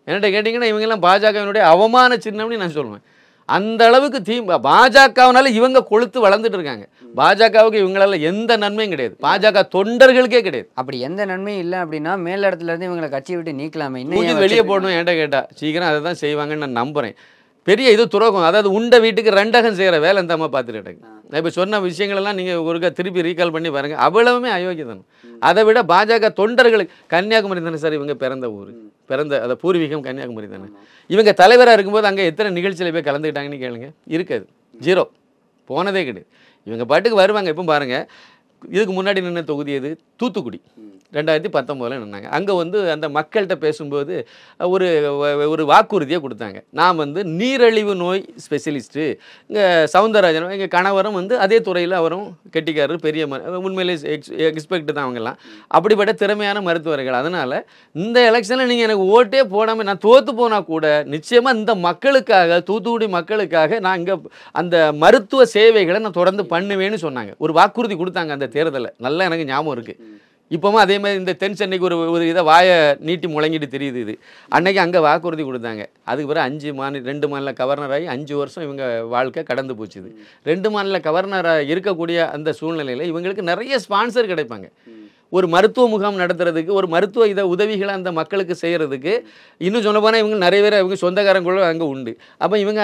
என்கிட்ட கேட்டிங்கன்னா இவங்கெல்லாம் பாஜகவினுடைய அவமான சின்னம்னு நான் சொல்லுவேன். அந்த அளவுக்கு பாஜகவினால இவங்க கொழுத்து வளர்ந்துட்டு இருக்காங்க. பாஜகவுக்கு இவங்களால எந்த நன்மையும் கிடையாது. பாஜக தொண்டர்களுக்கே கிடையாது. அப்படி எந்த நன்மையும் இல்லை அப்படின்னா மேல் இடத்துல இருந்து இவங்களை கட்சியை விட்டு நீக்கலாமே, இன்னும் வெளியே போடணும். என்கிட்ட கேட்டா சீக்கிரம் அதை தான் செய்வாங்கன்னு நான் நம்புறேன். பெரிய இது துரோகம். அதாவது உண்ட வீட்டுக்கு ரெண்டகம் செய்கிற வேலை இந்த அம்மா பார்த்துட்டு. நான் இப்போ சொன்ன விஷயங்களெல்லாம் நீங்கள் ஒருக்கா திருப்பி ரீகால் பண்ணி பாருங்கள். அவ்வளவுமே அயோக்கியதானம். அதை விட பாஜக தொண்டர்களுக்கு கன்னியாகுமரி தானே சார் இவங்க பிறந்த ஊர், அதை பூர்வீகம் கன்னியாகுமரி தானே. இவங்க தலைவராக இருக்கும்போது அங்கே எத்தனை நிகழ்ச்சியில் போய் கலந்துக்கிட்டாங்கன்னு கேளுங்க. இருக்காது, 0, போனதே கிடையாது. இவங்க பாட்டுக்கு வருவாங்க. இப்போ பாருங்கள், இதுக்கு முன்னாடி நின்ன தொகுதி எது? தூத்துக்குடி. 2019 நின்னாங்க. அங்கே வந்து அந்த மக்கள்கிட்ட பேசும்போது ஒரு வாக்குறுதியை கொடுத்தாங்க. நான் வந்து நீரிழிவு நோய் ஸ்பெஷலிஸ்ட்டு. இங்கே சவுந்தரராஜன் எங்கள் கணவரும் வந்து அதே துறையில் அவரும் கெட்டிக்காரர், பெரிய உண்மையிலே எக்ஸ்பெக்ட் தான் அவங்கெல்லாம். அப்படிப்பட்ட திறமையான மருத்துவர்கள். அதனால் இந்த எலெக்ஷனில் நீங்கள் எனக்கு ஓட்டே போடாமல் நான் தோற்று போனால் கூட நிச்சயமாக இந்த மக்களுக்காக, தூத்துக்குடி மக்களுக்காக நான் இங்கே அந்த மருத்துவ சேவைகளை நான் தொடர்ந்து பண்ணுவேன்னு சொன்னாங்க. ஒரு வாக்குறுதி கொடுத்தாங்க அந்த தேர்தலில். நல்லா எனக்கு ஞாபகம் இருக்குது. இப்போவும் அதே மாதிரி இந்த தென் சென்னைக்கு ஒரு இதை வாயை நீட்டி முழங்கிட்டு தெரியுது. இது அன்னைக்கு அங்கே வாக்குறுதி கொடுத்தாங்க. அதுக்கு பிறகு 2 மாநில கவர்னராகி 5 வருஷம் இவங்க வாழ்க்கை கடந்து போச்சுது. 2 மாநில கவர்னராக இருக்கக்கூடிய அந்த சூழ்நிலையில் இவங்களுக்கு நிறைய ஸ்பான்சர் கிடைப்பாங்க. ஒரு மருத்துவ முகாம் நடத்துறதுக்கு, ஒரு மருத்துவ உதவிகளை அந்த மக்களுக்கு செய்கிறதுக்கு. இன்னும் சொல்ல போனால் இவங்க நிறைய பேர் இவங்க சொந்தக்காரங்களும் அங்கே உண்டு. அப்போ இவங்க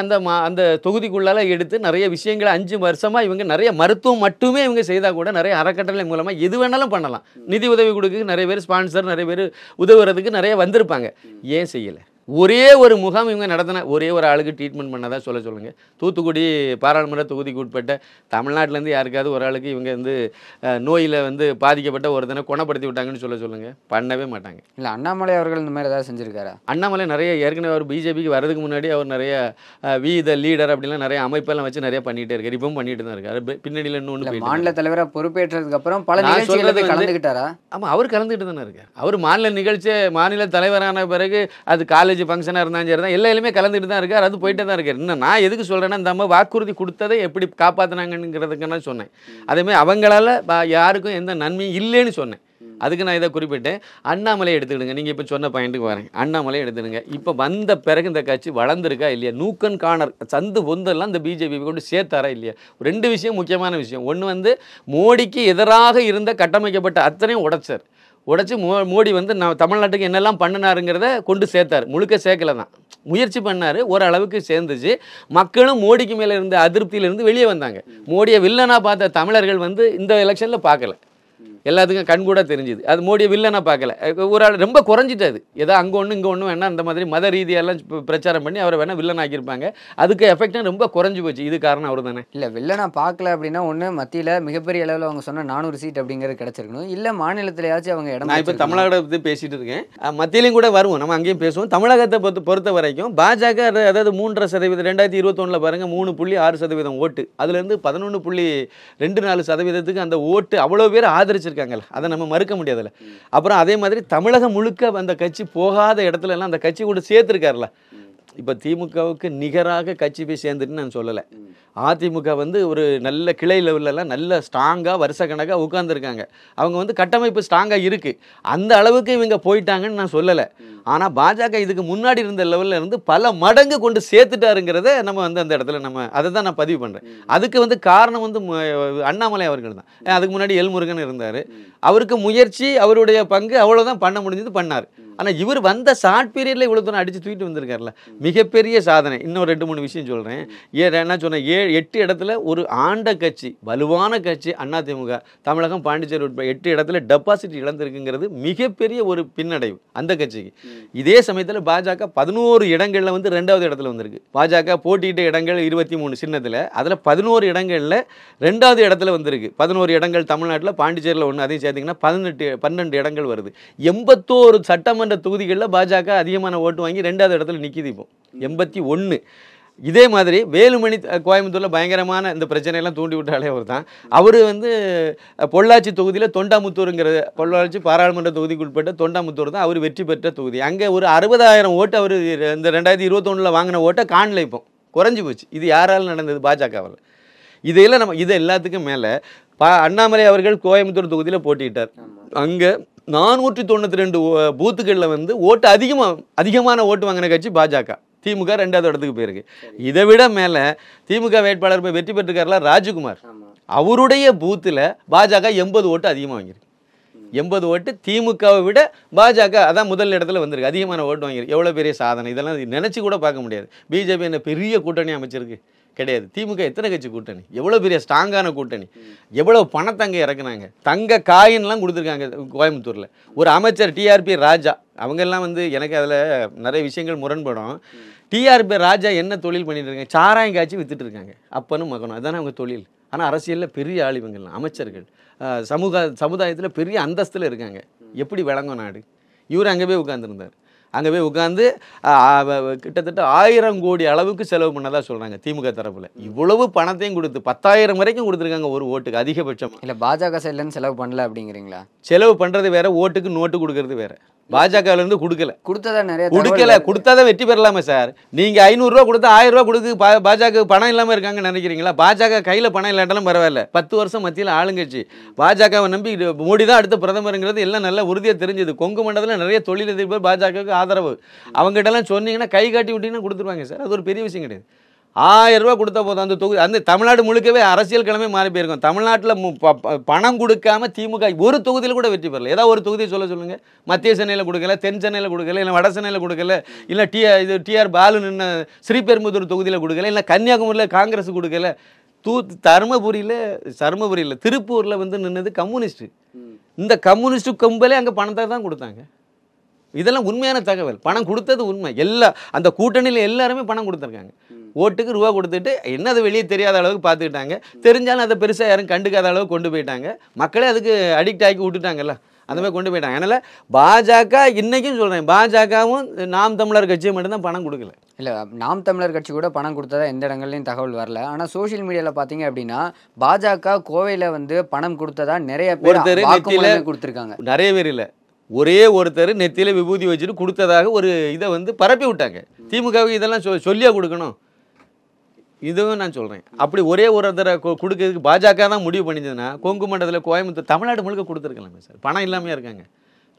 அந்த தொகுதிக்குள்ளால் எடுத்து நிறைய விஷயங்களை 5 வருஷமாக இவங்க நிறைய மருத்துவம் மட்டுமே இவங்க செய்தால் கூட நிறைய அறக்கட்டளை மூலமாக எது வேணாலும் பண்ணலாம். நிதி உதவி கொடுக்க நிறைய பேர் ஸ்பான்சர், நிறைய பேர் உதவுறதுக்கு நிறைய வந்திருப்பாங்க. ஏன் செய்யலை? ஒரே ஒரு முகாம் இவங்க நடத்தின ஒரே ஒரு ஆளுக்கு ட்ரீட்மெண்ட் பண்ணாதான் சொல்லுங்கள். தூத்துக்குடி பாராளுமன்ற தொகுதிக்கு உட்பட்ட தமிழ்நாட்டிலேருந்து யாருக்காவது ஒரு ஆளுக்கு இவங்க வந்து நோயில் வந்து பாதிக்கப்பட்ட ஒருத்தனை குணப்படுத்தி விட்டாங்கன்னு சொல்லுங்கள். பண்ணவே மாட்டாங்க. இல்லை, அண்ணாமலை அவர்கள் இந்த மாதிரி ஏதாவது செஞ்சுருக்காரா? அண்ணாமலை நிறைய ஏற்கனவே அவர் பிஜேபிக்கு வரதுக்கு முன்னாடி அவர் நிறைய த லீடர் அப்படிலாம் நிறைய அமைப்பெல்லாம் வச்சு நிறைய பண்ணிகிட்டே இருக்கார். இப்பவும் பண்ணிட்டு தான் இருக்காரு. பின்னணியில் இன்னொன்று மாநில தலைவராக பொறுப்பேற்றதுக்கு அப்புறம் பல நிகழ்ச்சிகளுக்கு கலந்துக்கிட்டாரா? ஆமாம், அவர் கலந்துக்கிட்டு தானே இருக்கார். அவர் மாநில தலைவரான பிறகு அது காலேஜ் ஃபங்க்ஷனாக இருந்தாலும் சரி தான், எல்லாருமே கலந்துட்டு தான் இருக்கார். அது போயிட்டே தான் இருக்கார். இன்னும் நான் எதுக்கு சொல்கிறேன்னா, இந்த அம்மா வாக்குறுதி கொடுத்ததை எப்படி காப்பாற்றினாங்கிறதுக்கு நான் சொன்னேன். அதேமாதிரி அவங்களால யாருக்கும் எந்த நன்மையும் இல்லைன்னு சொன்னேன். அதுக்கு நான் இதை குறிப்பிட்டேன். அண்ணாமலை எடுத்துக்கிடுங்க. நீங்கள் இப்போ சொன்ன பாயிண்ட்டுக்கு வரேன். அண்ணாமலை எடுத்துடுங்க. இப்போ வந்த பிறகு இந்த கட்சி வளர்ந்துருக்கா இல்லையா? நூக்கன் கார்னர் சந்து பொந்தெல்லாம் இந்த பிஜேபி கொண்டு சேர்த்தாரா இல்லையா? 2 விஷயம் முக்கியமான விஷயம். ஒன்று வந்து மோடிக்கு எதிராக இருந்த கட்டமைக்கப்பட்ட அத்தனையும் உடைச்சார். உடைச்சு மோடி வந்து நான் தமிழ்நாட்டுக்கு என்னெல்லாம் பண்ணினாருங்கிறத கொண்டு சேர்த்தார். முழுக்க சேர்க்கல தான், முயற்சி பண்ணார், ஓரளவுக்கு சேர்ந்துச்சு. மக்களும் மோடிக்கு மேலே இருந்த அதிருப்தியிலிருந்து வெளியே வந்தாங்க. மோடியை வில்லனா பார்த்த தமிழர்கள் வந்து இந்த எலெக்ஷனில் பார்க்கல, எல்லாத்துக்கும் கண் கூட தெரிஞ்சுது. அது மோடியை வில்லனா பார்க்கல, ஒரு ஆள் ரொம்ப குறைஞ்சிட்டாது. ஏதோ அங்கே ஒன்று இங்கே ஒன்று வேணா அந்த மாதிரி மத ரீதியெல்லாம் பிரச்சாரம் பண்ணி அவரை வேணால் வில்லன் ஆக்கியிருப்பாங்க. அதுக்கு எஃபெக்டும் ரொம்ப குறைஞ்சி போச்சு. இது காரணம் அவர் தானே. இல்லை வில்லனா பார்க்கல அப்படின்னா ஒன்று மத்தியில் மிகப்பெரிய அளவில் அவங்க சொன்ன 400 சீட் அப்படிங்கிறது கிடச்சிருக்கணும். இல்லை மாநிலத்திலேயாச்சும் அவங்க இடம். நான் இப்போ தமிழகத்தை பற்றி பேசிகிட்டு இருக்கேன், மத்தியிலையும் கூட வருவோம், நம்ம அங்கேயும் பேசுவோம். தமிழகத்தை பொறுத்த வரைக்கும் பாஜக அதாவது 3.5% 2021 பாருங்கள் 3.6% ஓட்டு, அதுலேருந்து 11.24% அந்த ஓட்டு அவ்வளோ பேர் ஆதரிச்சிருக்காங்கல்ல, அதை நம்ம மறுக்க முடியாதுல்ல. அப்புறம் அதே மாதிரி தமிழகம் முழுக்க அந்த கட்சி போகாத இடத்துல எல்லாம் அந்த கட்சி கூட சேர்த்துருக்காருல. இப்போ திமுகவுக்கு நிகராக கட்சி போய் சேர்ந்துட்டு நான் சொல்லலை. அதிமுக வந்து ஒரு நல்ல கிளை லெவலெல்லாம் நல்ல ஸ்ட்ராங்காக வருஷ கணக்காக உட்காந்துருக்காங்க. அவங்க வந்து கட்டமைப்பு ஸ்ட்ராங்காக இருக்குது, அந்த அளவுக்கு இவங்க போயிட்டாங்கன்னு நான் சொல்லலை. ஆனால் பாஜக இதுக்கு முன்னாடி இருந்த லெவலில் இருந்து பல மடங்கு கொண்டு சேர்த்துட்டாருங்கிறத நம்ம வந்து அந்த இடத்துல நம்ம அதை தான் நான் பதிவு பண்ணுறேன். அதுக்கு வந்து காரணம் வந்து அண்ணாமலை அவர்கள் தான். அதுக்கு முன்னாடி எல் முருகன் இருந்தார், அவருக்கு முயற்சி அவருடைய பங்கு அவ்வளோதான் பண்ண முடிஞ்சது, பண்ணார். ஆனால் இவர் வந்த ஷார்ட் பீரியடில் இவ்வளோ தூரம் அடித்து தூக்கிட்டு வந்திருக்காருல, மிகப்பெரிய சாதனை. இன்னும் 2-3 விஷயம் சொல்கிறேன். என்ன சொன்னேன், 8 இடத்துல ஒரு ஆண்ட கட்சி, வலுவான கட்சி அதிமுக, தமிழகம் பாண்டிச்சேரி உட்பட 8 இடத்துல டெபாசிட் இழந்திருக்குங்கிறது மிகப்பெரிய ஒரு பின்னடைவு அந்த கட்சிக்கு. இதே சமயத்தில் பாஜக 11 இடங்களில் வந்து 2வது இடத்துல வந்திருக்கு. பாஜக போட்டியிட்ட இடங்கள் 23 சின்னத்தில், அதில் 11 இடங்களில் 2வது இடத்துல வந்திருக்கு. 11 இடங்கள் தமிழ்நாட்டில், பாண்டிச்சேரியில் ஒன்று, அதையும் சேர்த்திங்கன்னா 12 இடங்கள் வருது. 81 சட்டமன்ற தொகுதிகளில் பாஜக அதிகமான ஓட்டு வாங்கி 2வது இடத்துல நிற்கிது. இப்போ 81. இதே மாதிரி வேலுமணி கோயம்புத்தூரில் பயங்கரமான இந்த பிரச்சனையெல்லாம் தூண்டி விட்டாலே அவர் தான். அவர் வந்து பொள்ளாச்சி தொகுதியில் தொண்டாமுத்தூருங்கிற பொள்ளாச்சி பாராளுமன்ற தொகுதிக்கு உட்பட்ட தொண்டாமுத்தூர் தான் அவர் வெற்றி பெற்ற தொகுதி. அங்கே ஒரு 60,000 ஓட்டு அவர் இந்த 2021 வாங்கின ஓட்டை காணல, இப்போ குறைஞ்சி போச்சு. இது யாரால் நடந்தது? பாஜகவால். இதையெல்லாம் நம்ம இதை எல்லாத்துக்கும் மேலே அண்ணாமலை அவர்கள் கோயம்புத்தூர் தொகுதியில் போட்டிட்டார். அங்கே 492 பூத்துகளில் வந்து ஓட்டு அதிகமான ஓட்டு வாங்கின கட்சி பாஜக. திமுக 2வது இடத்துக்கு போயிருக்கு. இதை விட மேலே திமுக வேட்பாளர் போய் வெற்றி பெற்றிருக்காருல ராஜகுமார், அவருடைய பூத்தில் பாஜக 80 ஓட்டு அதிகமாக வாங்கியிருக்கு. 80 ஓட்டு திமுகவை விட பாஜக அதான் முதல் இடத்துல வந்திருக்கு, அதிகமான ஓட்டு வாங்கியிருக்கு. எவ்வளோ பெரிய சாதனை! இதெல்லாம் நினச்சி கூட பார்க்க முடியாது. பிஜேபி என்ன பெரிய கூட்டணி அமைச்சிருக்கு? கிடையாது. திமுக எத்தனை கட்சி கூட்டணி, எவ்வளோ பெரிய ஸ்ட்ராங்கான கூட்டணி, எவ்வளோ பணத்தை அங்கே இறக்குனாங்க, தங்க காயின்லாம் கொடுத்துருக்காங்க கோயம்புத்தூரில். ஒரு அமைச்சர் டிஆர்பி ராஜா, அவங்கெல்லாம் வந்து எனக்கு அதில் நிறைய விஷயங்கள் முரண்படும். டிஆர்பி ராஜா என்ன தொழில் பண்ணிட்டு இருக்காங்க? சாராயம் காய்ச்சி வித்துட்டு இருக்காங்க, அப்பனும் மகனும், அதுதானே அவங்க தொழில். ஆனால் அரசியலில் பெரிய ஆள் இவங்கெல்லாம், அமைச்சர்கள், சமுதாயத்தில் பெரிய அந்தஸ்தில் இருக்காங்க. எப்படி விளங்கும் நாடு? இவர் அங்கே போய் உட்காந்துருந்தார். அங்கே போய் உட்காந்து கிட்டத்தட்ட 1000 கோடி அளவுக்கு செலவு பண்ணதாக சொல்கிறாங்க திமுக தரப்பில். இவ்வளவு பணத்தையும் கொடுத்து 10,000 வரைக்கும் கொடுத்துருக்காங்க ஒரு ஓட்டுக்கு அதிகபட்சம். இல்லை பாஜக சைட்லேருந்து செலவு பண்ணல அப்படிங்கிறீங்களா? செலவு பண்ணுறது வேற, ஓட்டுக்கு நோட்டு கொடுக்கறது வேற. பாஜகவிலேருந்து கொடுத்ததா நிறைய கொடுத்தாதான் வெற்றி பெறலாமே சார். நீங்கள் 500 ரூபா கொடுத்தா 1000 ரூபா கொடுத்து பாஜக பணம் இல்லாமல் இருக்காங்கன்னு நினைக்கிறீங்களா? பாஜக கையில் பணம் இல்லாட்டாலும் பரவாயில்ல, 10 வருஷம் மத்தியில் ஆளுங்கட்சி. பாஜகவை நம்பி மோடி தான் அடுத்த பிரதமருங்கிறது எல்லாம் நல்லா உறுதியாக தெரிஞ்சது. கொங்கு மண்டலத்தில் நிறைய தொழிலதிபர் பாஜகவுக்கு ஆதரவு. அவங்ககிட்டலாம் சொன்னீங்கன்னா கை காட்டி விட்டீங்கன்னா கொடுத்துருவாங்க சார். அது ஒரு பெரிய விஷயம் கிடையாது. 1000 ரூபா கொடுத்தா போதும். அந்த தொகுதி அந்த தமிழ்நாடு முழுக்கவே அரசியல் கிழமை மாறி போயிருக்கும். தமிழ்நாட்டில் பணம் கொடுக்காம திமுக ஒரு தொகுதியில் கூட வெற்றி பெறல. ஏதாவது ஒரு தொகுதியை சொல்லுங்கள். மத்திய சென்னையில் கொடுக்கல, தென் சென்னையில் கொடுக்கல, இல்லை வட சென்னையில் கொடுக்கல, இல்லை டிஆர் பாலு நின்ன ஸ்ரீபெரும்புதூர் தொகுதியில் கொடுக்கல, இல்லை கன்னியாகுமரியில் காங்கிரஸ் கொடுக்கல, தருமபுரியில் திருப்பூரில் வந்து நின்னது கம்யூனிஸ்ட். இந்த கம்யூனிஸ்ட் கும்பலே அங்கே பணத்தை தான் கொடுத்தாங்க. இதெல்லாம் உண்மையான தகவல். பணம் கொடுத்தது உண்மை. அந்த கூட்டணியில் எல்லாருமே பணம் கொடுத்துருக்காங்க. ஓட்டுக்கு ரூபா கொடுத்துட்டு என்னது வெளியே தெரியாத அளவுக்கு பார்த்துக்கிட்டாங்க. தெரிஞ்சாலும் அதை பெருசாக யாரும் கண்டுக்காத அளவுக்கு கொண்டு போயிட்டாங்க. மக்களே அதுக்கு அடிக்ட் ஆகி விட்டுட்டாங்கல்ல, அந்த மாதிரி கொண்டு போயிட்டாங்க. அதனால் பாஜக இன்றைக்கும் சொல்கிறேன், பாஜகவும் நாம் தமிழர் கட்சியை மட்டும்தான் பணம் கொடுக்கல. இல்லை நாம் தமிழர் கட்சி கூட பணம் கொடுத்ததா எந்த இடங்கள்லையும் தகவல் வரல. ஆனால் சோஷியல் மீடியாவில் பார்த்தீங்க அப்படின்னா பாஜக கோவையில் வந்து பணம் கொடுத்ததா நிறைய பேர் கொடுத்துருக்காங்க. நிறைய பேர் இல்லை, ஒரே ஒருத்தர் நெத்தியில் விபூதி வச்சுட்டு கொடுத்ததாக ஒரு இதை வந்து பரப்பி விட்டாங்க. திமுகவுக்கு இதெல்லாம் சொல்லியா கொடுக்கணும்? இதுவும் நான் சொல்கிறேன். அப்படி ஒரே ஒருத்தரை கொடுக்கறதுக்கு பாஜக தான் முடிவு பண்ணிச்சதுன்னா கொங்கு மண்டலத்தில், கோயம்புத்தூர், தமிழ்நாடு முழுக்க கொடுத்துருக்கலாமே சார். பணம் இல்லாமையாக இருக்காங்க.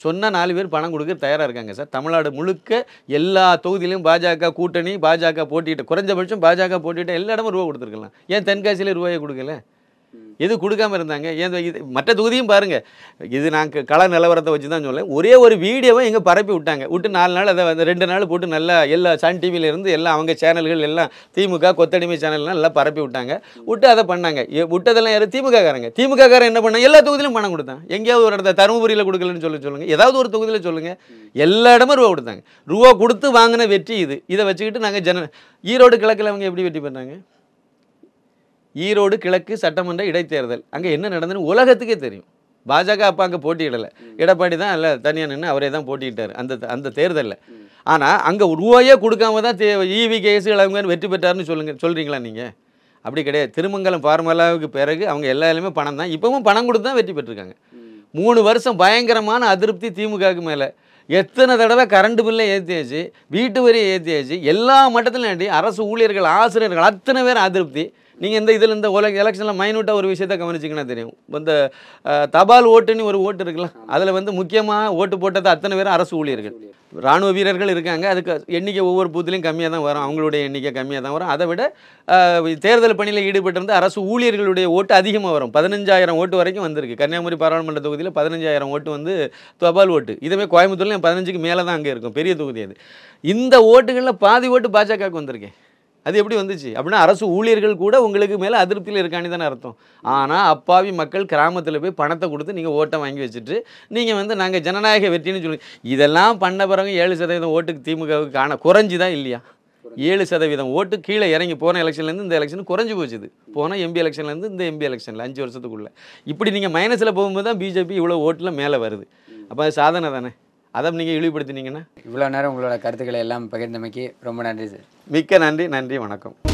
சொன்னால் 4 பேர் பணம் கொடுக்க தயாராக இருக்காங்க சார். தமிழ்நாடு முழுக்க எல்லா தொகுதியிலையும் பாஜக கூட்டணி, பாஜக போட்டிட்டு, குறைஞ்சபட்சம் பாஜக போட்டிட்டு எல்லா இடமும் ரூபா கொடுத்துருக்கலாம். ஏன் தென்காசியில் ரூபாயை கொடுக்கல? எது கொடுக்காம இருந்தாங்க? ஏன் இது மற்ற தொகுதியும் பாருங்க, இது நான் கள நிலவரத்தை வச்சு தான் சொல்லேன். ஒரே ஒரு வீடியோவை எங்கே பரப்பி விட்டாங்க, விட்டு 4 நாள் அதை 2 நாள் போட்டு நல்லா எல்லா சன் டிவியில இருந்து எல்லாம் அவங்க சேனல்கள் எல்லாம் திமுக கொத்தடிமை சேனல்லாம் நல்லா பரப்பி விட்டாங்க. விட்டு அதை பண்ணாங்க. விட்டதெல்லாம் யார்? திமுககாரங்க. திமுககாரன் என்ன பண்ணாங்க? எல்லா தொகுதியிலும் பணம் கொடுத்தாங்க. எங்கேயாவது ஒரு இடத்த தருமபுரியில் கொடுக்கலன்னு சொல்லுங்க, ஏதாவது ஒரு தொகுதியில் சொல்லுங்க. எல்லா இடமும் ரூபா கொடுத்தாங்க. ரூபா கொடுத்து வாங்கின வெற்றி இது. இதை வச்சுக்கிட்டு நாங்கள் ஈரோடு கிழக்கில் அவங்க எப்படி வெற்றி பண்ணாங்க? ஈரோடு கிழக்கு சட்டமன்ற இடைத்தேர்தல் அங்கே என்ன நடந்ததுன்னு உலகத்துக்கே தெரியும். பாஜக அப்போ அங்கே போட்டியிடலை, எடப்பாடி தான் இல்லை தனியாக நின்று அவரே தான் போட்டியிட்டார் அந்த தேர்தலில். ஆனால் அங்கே ரூபாயே கொடுக்காம தான் ஈவி கேஸ் இளவங்கன்னு வெற்றி பெற்றார்னு சொல்கிறீங்களா நீங்கள்? அப்படி கிடையாது. திருமங்கலம் ஃபார்முலாவுக்கு பிறகு அவங்க எல்லாருமே பணம் தான், இப்போவும் பணம் கொடுத்து தான் வெற்றி பெற்றிருக்காங்க. 3 வருஷம் பயங்கரமான அதிருப்தி திமுகவுக்கு மேலே. எத்தனை தடவை கரண்ட் பில்லை ஏற்றியாச்சு, வீட்டு வரியை ஏற்றியாச்சு, எல்லா மட்டத்திலும் அரசு ஊழியர்கள் ஆசிரியர்கள் அத்தனை பேர் அதிருப்தி. நீங்கள் இந்த எலெக்ஷனில் மைனூட்டாக ஒரு விஷயத்தை கவனிச்சிங்கன்னா தெரியும். இந்த தபால் ஓட்டுன்னு ஒரு ஓட்டு இருக்குல்ல, அதில் முக்கியமாக ஓட்டு போட்டது அத்தனை பேரும் அரசு ஊழியர்கள். இராணுவ வீரர்கள் இருக்காங்க, அதுக்கு எண்ணிக்கை ஒவ்வொரு பூத்துலேயும் கம்மியாக தான் வரும், அவங்களுடைய எண்ணிக்கை கம்மியாக தான் வரும். அதை விட தேர்தல் பணியில் ஈடுபட்டிருந்த அரசு ஊழியர்களுடைய ஓட்டு அதிகமாக வரும். 15,000 ஓட்டு வரைக்கும் வந்திருக்கு. கன்னியாகுமரி பாராளுமன்ற தொகுதியில் 15,000 ஓட்டு தபால் ஓட்டு. இதுவே கோயம்புத்தூர்ல 15க்கு மேலே தான் அங்கே இருக்கும், பெரிய தொகுதி அது. இந்த ஓட்டுகளில் பாதி ஓட்டு பாஜகவுக்கு வந்திருக்கேன். அது எப்படி வந்துச்சு அப்படின்னா, அரசு ஊழியர்கள் கூட உங்களுக்கு மேலே அதிருப்தியில் இருக்கானே தானே அர்த்தம். ஆனால் அப்பாவி மக்கள் கிராமத்தில் போய் பணத்தை கொடுத்து நீங்கள் ஓட்டை வாங்கி வச்சுட்டு நீங்கள் நாங்கள் ஜனநாயக வெற்றின்னு சொல்லி இதெல்லாம் பண்ண பிறகு 7% ஓட்டுக்கு திமுகவுக்கு குறைஞ்சி தான் இல்லையா? 7% ஓட்டு கீழே இறங்கி போன எலெக்ஷன்லேருந்து இந்த எலெக்ஷன் குறைஞ்சி போச்சுது. போன எம்பி எலெக்ஷன்லேருந்து இந்த எம்பி எலெக்ஷனில் 5 வருஷத்துக்குள்ளே இப்படி நீங்கள் மைனஸில் போகும்போது தான் பிஜேபி இவ்வளோ ஓட்டில் மேலே வருது. அப்போ அது சாதனை தானே. அதை நீங்கள் இழிவுபடுத்தினீங்கன்னா. இவ்வளோ நேரம் உங்களோட கருத்துக்களை எல்லாம் பகிர்ந்தமைக்கு ரொம்ப நன்றி சார். மிக்க நன்றி. நன்றி, வணக்கம்.